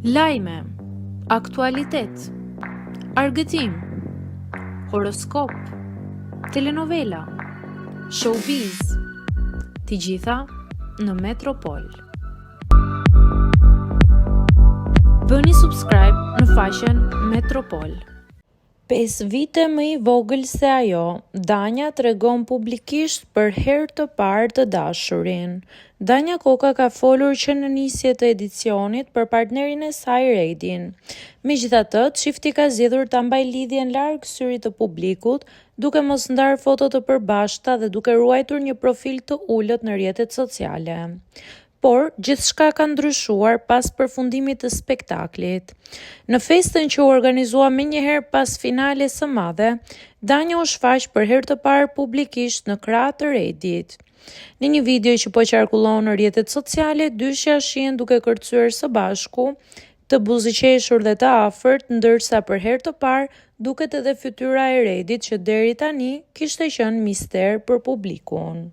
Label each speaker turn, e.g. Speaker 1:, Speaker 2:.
Speaker 1: Lajme, aktualitet, argëtim, horoskop, telenovela, showbiz, të gjitha në Metropol. Bëni subscribe në faqen Metropol. 5 vite më i vogël se ajo, Danja tregon publikisht për herë të parë të dashurin. Danja Koka ka folur që në nisje të edicionit për partnerin e saj Redin. Megjithatë, çifti ka zgjedhur ta mbajë lidhjen larg syrit të publikut, duke mos ndarë foto të përbashkëta dhe duke ruajtur një profil të ulët në rrjetet sociale. Por, gjithçka ka ndryshuar pas përfundimit të spektaklit. Në festën që u organizua menjëherë pas finales së madhe, Danja u shfaq për herë të parë publikisht në krah të Redit. Në një video që po qarkullon në rrjetet sociale, dyshja shihen duke kërcyer së bashku, të buzëqeshur dhe të afërt, ndërsa për herë të parë duket edhe fytyra e Redit që deri tani kishte qenë mister për publikun.